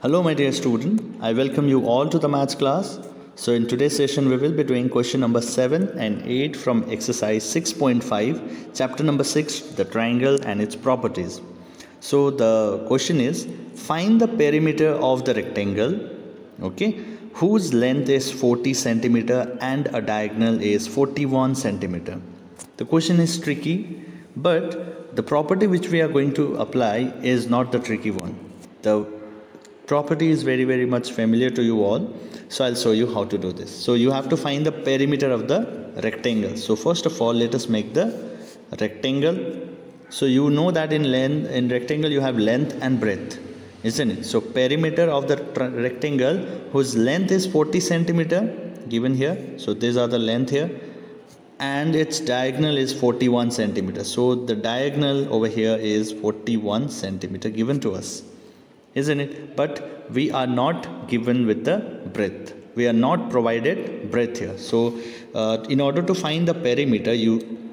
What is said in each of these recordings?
Hello my dear student, I welcome you all to the maths class. So in today's session we will be doing question number 7 and 8 from exercise 6.5, chapter number 6, the triangle and its properties. So the question is, find the perimeter of the rectangle, okay, whose length is 40 centimeter and a diagonal is 41 centimeter. The question is tricky, but the property which we are going to apply is not the tricky one. The property is very much familiar to you all, so I'll show you how to do this. So you have to find the perimeter of the rectangle. So first of all, let us make the rectangle. So you know that in rectangle you have length and breadth, isn't it? So perimeter of the rectangle whose length is 40 centimeter given here. So these are the length here, and its diagonal is 41 centimeter. So the diagonal over here is 41 centimeter given to us, isn't it? But we are not given with the breadth. We are not provided breadth here. So in order to find the perimeter,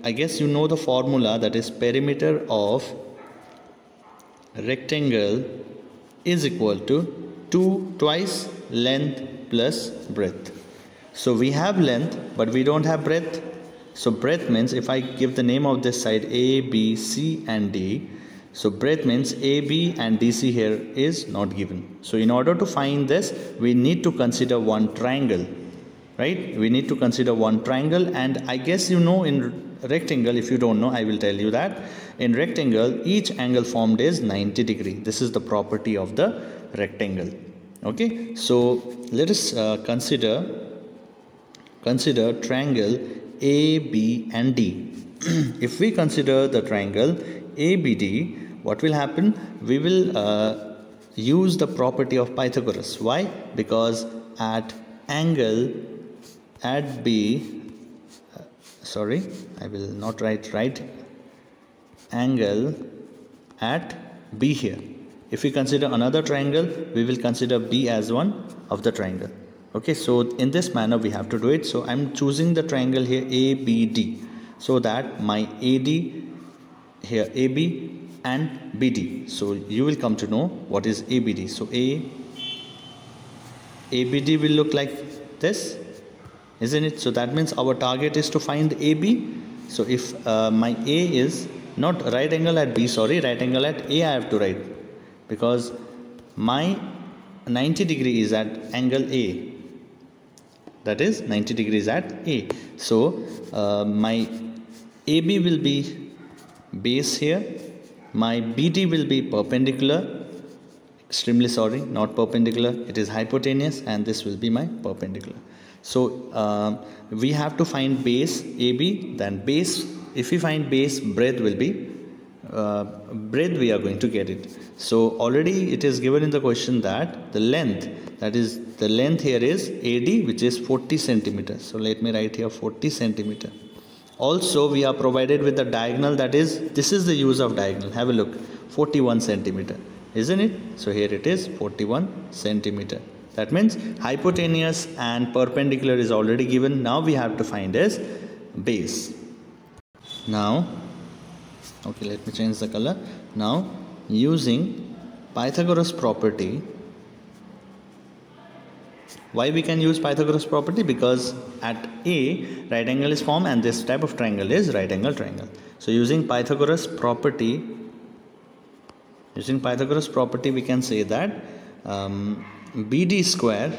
I guess you know the formula, that is perimeter of rectangle is equal to 2 twice length plus breadth. So we have length but we don't have breadth. So breadth means, if I give the name of this side A, B, C and D, so breadth means AB and DC here is not given. So in order to find this, we need to consider one triangle, right? We need to consider one triangle, and I guess you know in rectangle, if you don't know, I will tell you that in rectangle each angle formed is 90 degree. This is the property of the rectangle. Okay, so let us consider triangle AB and D. If we consider the triangle ABD, what will happen? We will use the property of Pythagoras. Why? Because at angle at B, sorry, I will not write right angle at B here. If we consider another triangle, we will consider B as one of the triangle. Okay, so in this manner we have to do it. So I'm choosing the triangle here ABD, so that my AD here AB and BD. So you will come to know what is ABD. So ABD will look like this, isn't it? So that means our target is to find AB. So if my A is not right angle at B, sorry, right angle at A I have to write, because my 90 degree is at angle A, that is 90 degrees at A. So my AB will be base here, my BD will be perpendicular, extremely sorry, not perpendicular, it is hypotenuse, and this will be my perpendicular. So we have to find base AB, then base, if we find base, breadth will be breadth we are going to get it. So already it is given in the question that the length, that is the length here is AD, which is 40 centimeters. So let me write here 40 centimeter. Also we are provided with the diagonal, that is, this is the use of diagonal, have a look, 41 centimeter, isn't it? So here it is 41 centimeter. That means hypotenuse and perpendicular is already given. Now we have to find is base. Now, okay, let me change the color. Now using Pythagoras property, why we can use Pythagoras property? Because at A, right angle is formed and this type of triangle is right angle triangle. So using Pythagoras property, we can say that BD square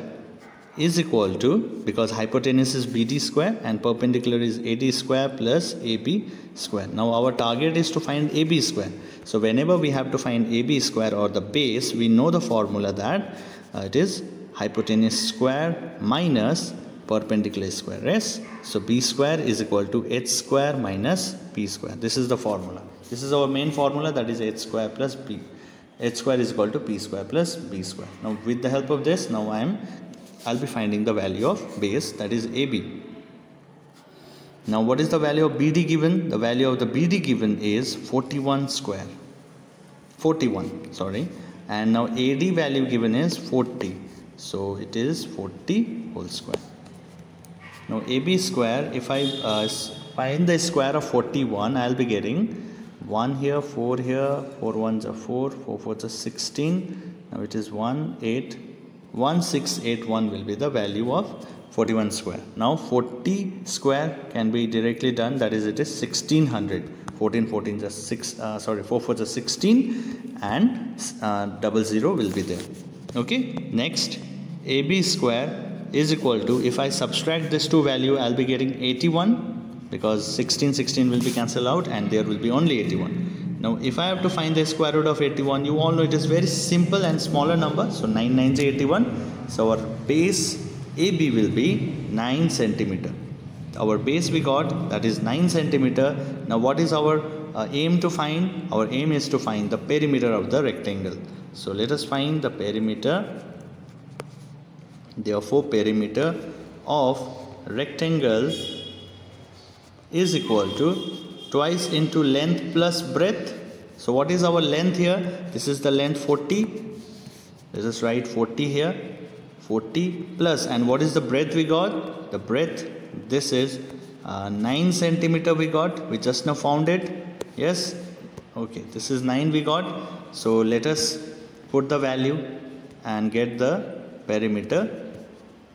is equal to, because hypotenuse is BD square and perpendicular is AD square plus AB square. Now our target is to find AB square. So whenever we have to find AB square or the base, we know the formula that it is hypotenuse square minus perpendicular square, yes? So B square is equal to H square minus P square. This is the formula. This is our main formula, that is H square plus P. H square is equal to P square plus B square. Now with the help of this, now I'll be finding the value of base, that is AB. Now what is the value of BD given? The value of the BD given is 41 square. 41, sorry. And now AD value given is 40. So it is 40 whole square. Now AB square, if I find the square of 41, I'll be getting 1 here, 4 here, 4 1s are 4, 4 4s are 16, Now it is 1681 will be the value of 41 square. Now 40 square can be directly done, that is it is 1600. 14 14 just 6 sorry 4 4 just 16 and 00 will be there. Okay, next AB square is equal to, if I subtract this two value, I'll be getting 81 because 16 will be cancelled out and there will be only 81. Now if I have to find the square root of 81, you all know it is very simple and smaller number, so 9 9 is 81. So our base AB will be 9 centimeter. Our base we got, that is 9 centimeter. Now what is our aim to find? Our aim is to find the perimeter of the rectangle. So let us find the perimeter. Therefore perimeter of rectangle is equal to twice into length plus breadth. So what is our length here? This is the length 40. Let us write 40 here. 40 plus, and what is the breadth we got? The breadth, this is 9 centimeter we got. We just now found it. Yes. Okay. This is 9 we got. So let us put the value and get the perimeter.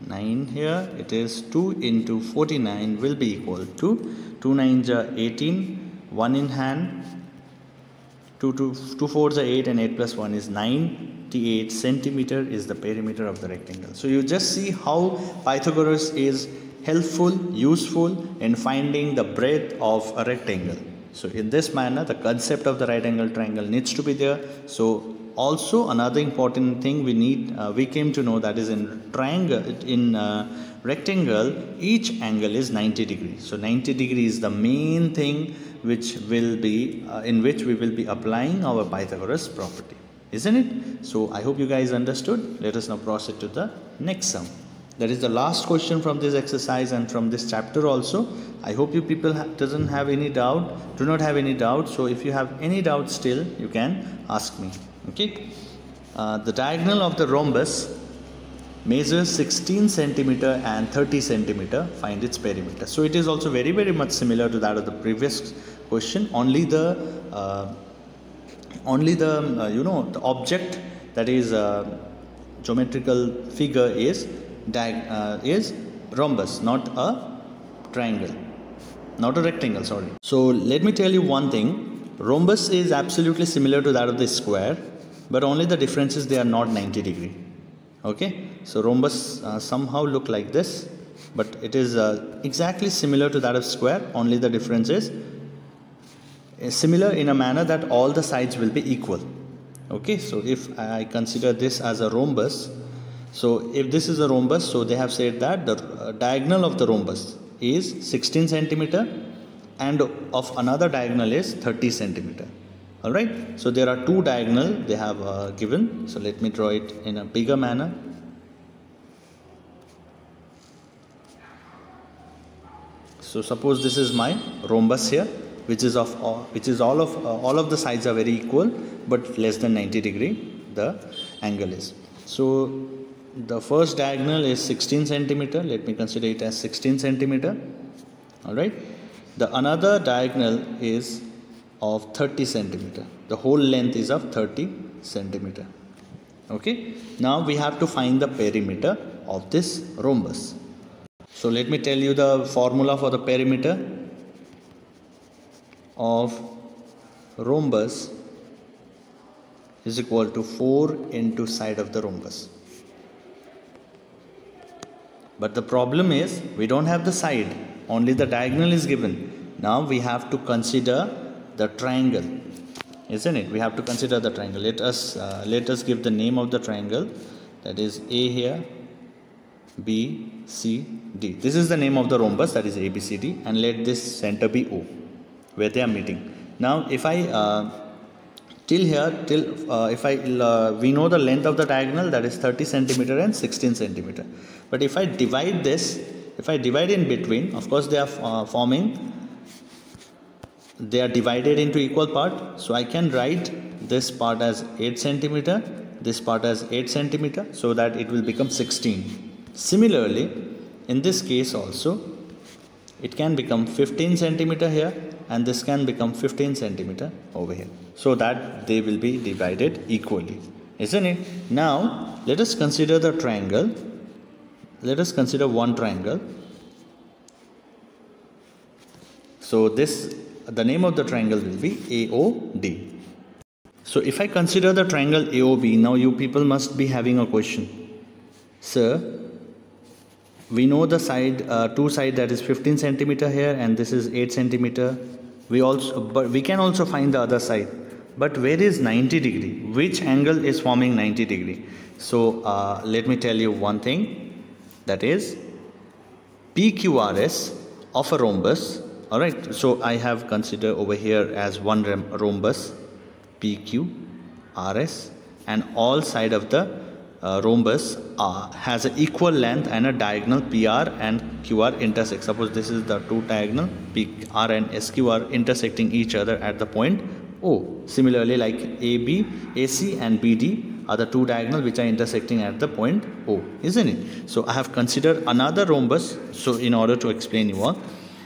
9 here, it is 2 into 49 will be equal to 2 9s are 18, 1 in hand, 2 4s are 8 and 8 plus 1 is 98 centimeter is the perimeter of the rectangle. So you just see how Pythagoras is helpful, useful in finding the breadth of a rectangle. So in this manner the concept of the right angle triangle needs to be there. So also another important thing we came to know, that is in rectangle each angle is 90 degrees. So 90 degrees is the main thing which will be in which we will be applying our Pythagoras property, isn't it? So I hope you guys understood. Let us now proceed to the next sum. That is the last question from this exercise and from this chapter also. I hope you people do not have any doubt. So if you have any doubt still, you can ask me. Okay, the diagonal of the rhombus measures 16 centimeter and 30 centimeter. Find its perimeter. So it is also very much similar to that of the previous question. Only the the object, that is geometrical figure is rhombus, not a triangle, not a rectangle. Sorry. So let me tell you one thing. Rhombus is absolutely similar to that of the square, but only the difference is they are not 90 degree. Okay, so rhombus somehow look like this, but it is exactly similar to that of square. Only the difference is similar in a manner that all the sides will be equal. Okay, so if I consider this as a rhombus, so if this is a rhombus, so they have said that the diagonal of the rhombus is 16 centimeter and of another diagonal is 30 centimeter. Alright, so there are two diagonal they have given. So let me draw it in a bigger manner. So suppose this is my rhombus here, which is all of the sides are very equal, but less than 90 degree the angle is. So the first diagonal is 16 centimeter. Let me consider it as 16 centimeter. Alright, the another diagonal is of 30 centimeter. The whole length is of 30 centimeter. Okay, now we have to find the perimeter of this rhombus. So let me tell you the formula for the perimeter of rhombus is equal to 4 into side of the rhombus. But the problem is we don't have the side, only the diagonal is given. Now we have to consider the triangle, isn't it? We have to consider the triangle. Let us give the name of the triangle, that is A here, B, C, D. This is the name of the rhombus, that is ABCD, and let this center be O, where they are meeting. Now if I we know the length of the diagonal, that is 30 centimeter and 16 centimeter. But if I divide this, if I divide in between, of course they are they are divided into equal part. So I can write this part as 8 centimeter, this part as 8 centimeter, so that it will become 16. Similarly, in this case also, it can become 15 centimeter here, and this can become 15 centimeter over here, so that they will be divided equally. isn't it? Now let us consider the triangle. Let us consider one triangle. So the name of the triangle will be AOD. So if I consider the triangle AOB, now you people must be having a question. Sir, we know the side, two side, that is 15 centimeter here, and this is 8 centimeter. But we can also find the other side. But where is 90 degree? Which angle is forming 90 degree? So let me tell you one thing, that is PQRS of a rhombus. Alright, so I have considered over here as one rhombus, PQRS, and all side of the rhombus has an equal length and a diagonal PR and QR intersect. Suppose this is the two diagonal, PR and SQ are intersecting each other at the point O. Similarly, like AB, AC and BD are the two diagonal which are intersecting at the point O, isn't it? So I have considered another rhombus, so in order to explain you all.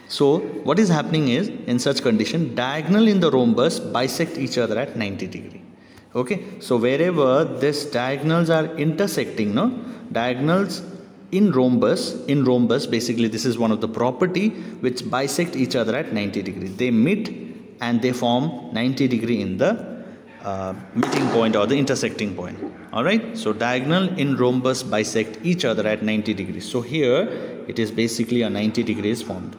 So what is happening is, in such condition, diagonal in the rhombus bisect each other at 90 degree. Okay, so wherever these diagonals are intersecting, no, diagonals in rhombus, basically this is one of the property which bisect each other at 90 degree. They meet and they form 90 degree in the meeting point or the intersecting point. Alright, so diagonal in rhombus bisect each other at 90 degrees. So here it is basically a 90 degrees formed.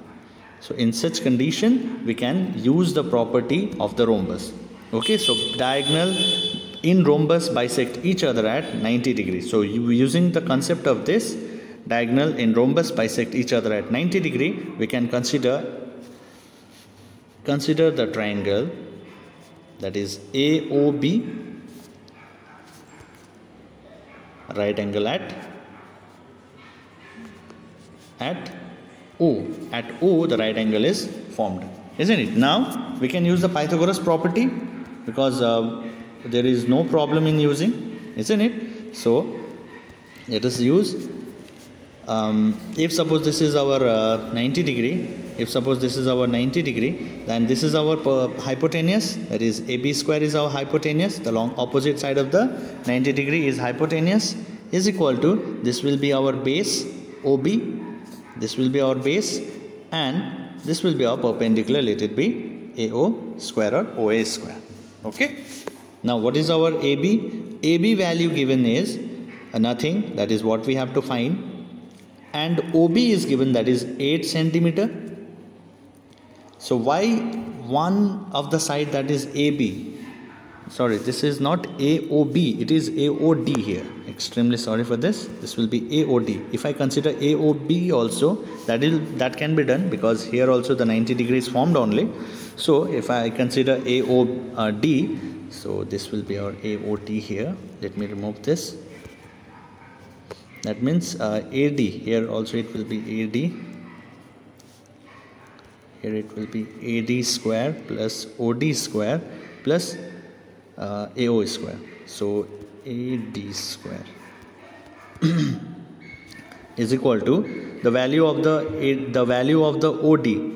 So in such condition we can use the property of the rhombus. Okay, so diagonal in rhombus bisect each other at 90 degrees. So using the concept of this, diagonal in rhombus bisect each other at 90 degree, we can consider the triangle, that is AOB, right angle at O. At O the right angle is formed, isn't it? Now we can use the Pythagoras property, because there is no problem in using, isn't it? So let us use, if suppose this is our 90 degree, then this is our hypotenuse, that is AB square is our hypotenuse, the long opposite side of the 90 degree is hypotenuse, is equal to, this will be our base OB, this will be our base, and this will be our perpendicular, let it be AO square or OA square. Okay, now what is our AB? AB value given is nothing, that is what we have to find, and OB is given, that is 8 centimeter. So why one of the side, that is AB, sorry, this is not AOB, it is AOD here, extremely sorry for this, this will be AOD. If I consider AOB also, that can be done, because here also the 90 degrees formed only. So if I consider AOD, so this will be our AOD here. Let me remove this. That means AD, here also it will be AD, here it will be AD square plus OD square plus AO square. So AD square is equal to the value of the OD.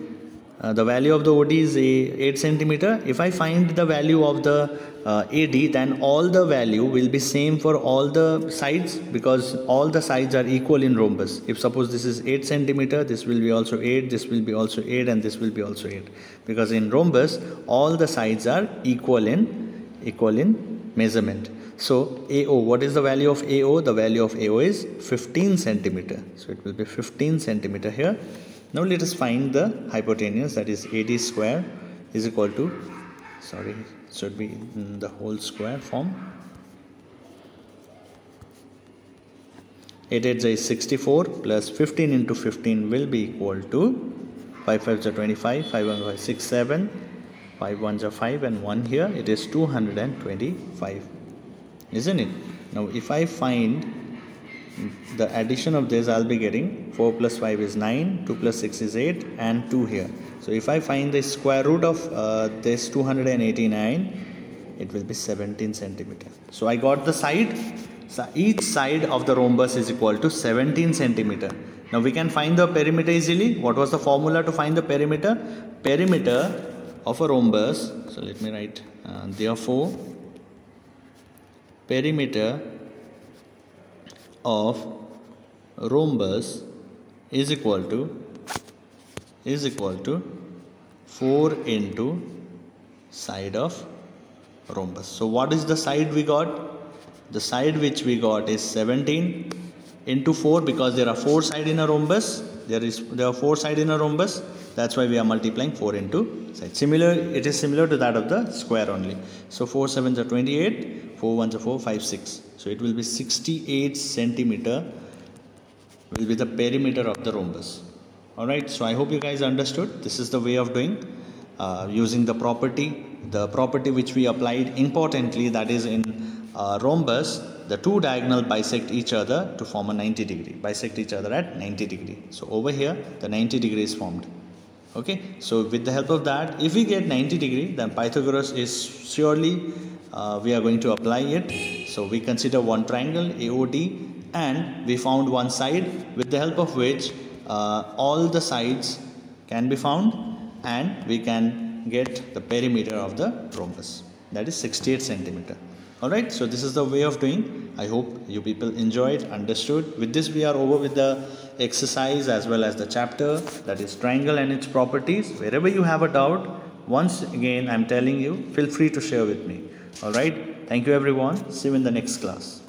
The value of the OD is 8 centimeter. If I find the value of the AD, then all the value will be same for all the sides, because all the sides are equal in rhombus. If suppose this is 8 centimeter, this will be also 8, this will be also 8, and this will be also 8, because in rhombus all the sides are equal in measurement. So AO, what is the value of AO? The value of AO is 15 centimeter. So it will be 15 centimeter here. Now let us find the hypotenuse, that is AD square is equal to, sorry, it should be in the whole square form. 8 8 is 64 plus 15 into 15 will be equal to 5 5 is 25, 5 1 is 6 7, 5 1 is 5, and 1 here, it is 225, isn't it? Now if I find the addition of this, I'll be getting 4 plus 5 is 9, 2 plus 6 is 8, and 2 here. So if I find the square root of this 289, it will be 17 centimeter. So I got the side. So each side of the rhombus is equal to 17 centimeter. Now we can find the perimeter easily. What was the formula to find the perimeter? Perimeter of a rhombus. So let me write, therefore perimeter of rhombus is equal to 4 into side of rhombus. So what is the side we got? The side which we got is 17 into 4, because there are 4 sides in a rhombus. There are 4 sides in a rhombus. That's why we are multiplying 4 into side. It is similar to that of the square only. So 4 7s are 28, 4 1s are 4, 5 6. So it will be 68 centimeter will be the perimeter of the rhombus. Alright, so I hope you guys understood. This is the way of doing using the property which we applied importantly, that is in rhombus, the two diagonal bisect each other to form a 90 degree, bisect each other at 90 degree. So over here the 90 degree is formed. Okay, so with the help of that, if we get 90 degree, then Pythagoras is surely we are going to apply it. So we consider one triangle AOD, and we found one side with the help of which all the sides can be found, and we can get the perimeter of the rhombus, that is 68 centimeter. Alright, so this is the way of doing. I hope you people enjoyed, understood. With this we are over with the exercise as well as the chapter, that is triangle and its properties. Wherever you have a doubt, once again I am telling you, feel free to share with me. Alright, thank you everyone. See you in the next class.